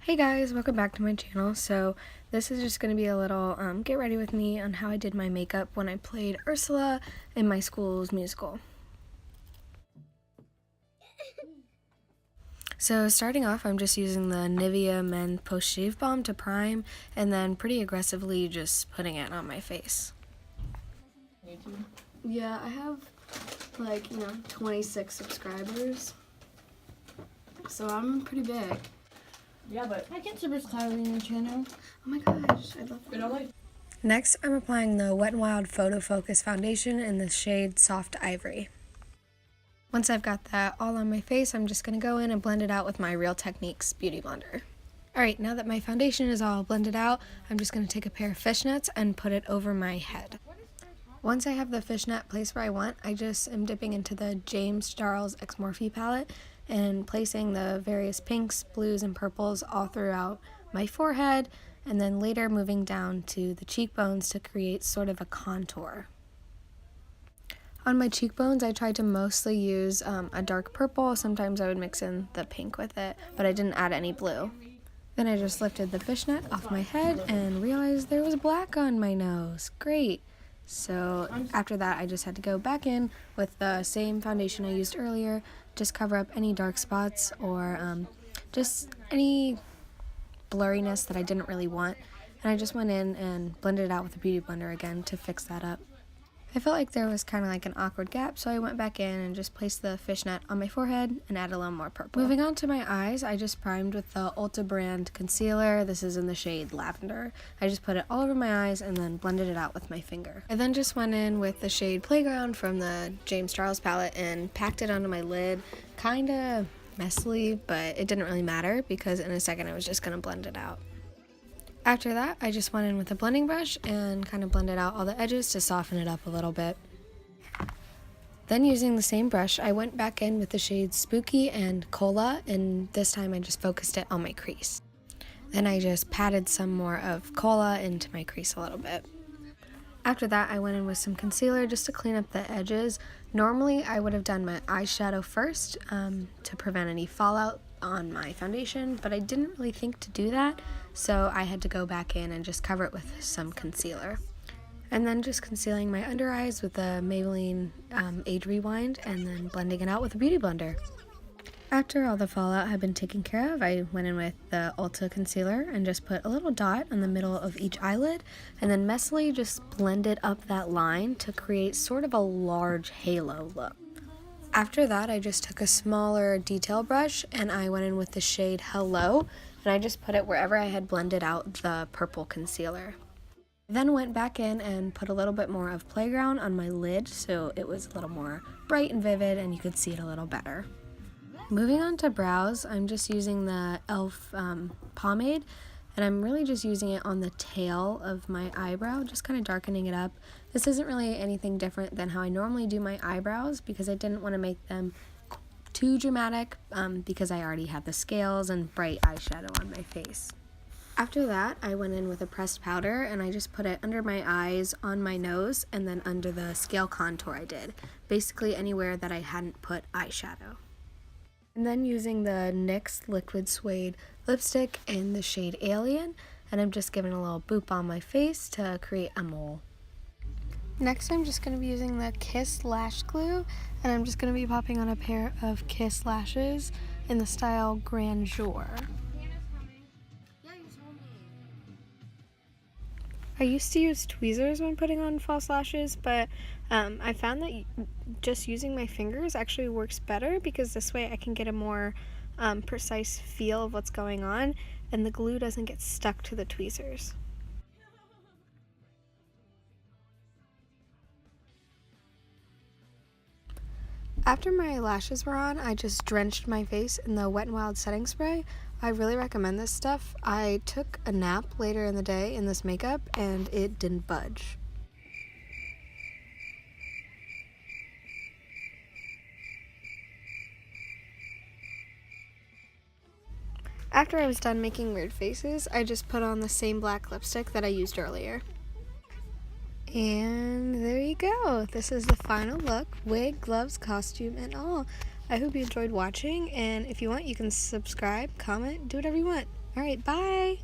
Hey guys, welcome back to my channel. So this is just going to be a little get ready with me on how I did my makeup when I played Ursula in my school's musical. So starting off, I'm just using the Nivea Men Post Shave Balm to prime and then pretty aggressively just putting it on my face. Yeah, I have 26 subscribers. So I'm pretty big. Yeah, but I can subscribe to your channel. Oh my gosh, I love that. Next, I'm applying the Wet n Wild Photo Focus Foundation in the shade Soft Ivory. Once I've got that all on my face, I'm just going to go in and blend it out with my Real Techniques Beauty Blender. Alright, now that my foundation is all blended out, I'm just going to take a pair of fishnets and put it over my head. Once I have the fishnet placed where I want, I just am dipping into the James Charles X Morphe palette and placing the various pinks, blues, and purples all throughout my forehead, and then later moving down to the cheekbones to create sort of a contour. On my cheekbones, I tried to mostly use a dark purple. Sometimes I would mix in the pink with it, but I didn't add any blue. Then I just lifted the fishnet off my head and realized there was black on my nose. Great! So after that, I just had to go back in with the same foundation I used earlier, just cover up any dark spots or just any blurriness that I didn't really want. And I just went in and blended it out with a beauty blender again to fix that up. I felt like there was kind of like an awkward gap, so I went back in and just placed the fishnet on my forehead and added a little more purple. Moving on to my eyes, I just primed with the Ulta brand concealer. This is in the shade Lavender. I just put it all over my eyes and then blended it out with my finger. I then just went in with the shade Playground from the James Charles palette and packed it onto my lid. Kinda messily, but it didn't really matter because in a second I was just gonna blend it out. After that, I just went in with a blending brush and kind of blended out all the edges to soften it up a little bit. Then using the same brush, I went back in with the shades Spooky and Cola, and this time I just focused it on my crease. Then I just patted some more of Cola into my crease a little bit. After that, I went in with some concealer just to clean up the edges. Normally, I would have done my eyeshadow first to prevent any fallout on my foundation, but I didn't really think to do that, so I had to go back in and just cover it with some concealer. And then just concealing my under eyes with the Maybelline Age Rewind and then blending it out with a beauty blender. After all the fallout had been taken care of, I went in with the Ulta concealer and just put a little dot in the middle of each eyelid and then messily just blended up that line to create sort of a large halo look. After that, I just took a smaller detail brush and I went in with the shade Hello, and I just put it wherever I had blended out the purple concealer. Then went back in and put a little bit more of Playground on my lid so it was a little more bright and vivid and you could see it a little better. Moving on to brows, I'm just using the e.l.f. pomade, and I'm really just using it on the tail of my eyebrow, just kind of darkening it up. This isn't really anything different than how I normally do my eyebrows because I didn't want to make them too dramatic because I already had the scales and bright eyeshadow on my face. After that, I went in with a pressed powder and I just put it under my eyes, on my nose, and then under the scale contour I did. Basically anywhere that I hadn't put eyeshadow. And then using the NYX Liquid Suede lipstick in the shade Alien, and I'm just giving a little boop on my face to create a mole. Next, I'm just going to be using the Kiss Lash Glue, and I'm just going to be popping on a pair of Kiss lashes in the style Grandeur. I used to use tweezers when putting on false lashes, but I found that just using my fingers actually works better because this way I can get a more precise feel of what's going on and the glue doesn't get stuck to the tweezers. After my lashes were on, I just drenched my face in the Wet n Wild setting spray. I really recommend this stuff. I took a nap later in the day in this makeup and it didn't budge. After I was done making weird faces, I just put on the same black lipstick that I used earlier. And there you go. This is the final look, wig, gloves, costume, and all. I hope you enjoyed watching, and if you want, you can subscribe, comment, do whatever you want. Alright, bye!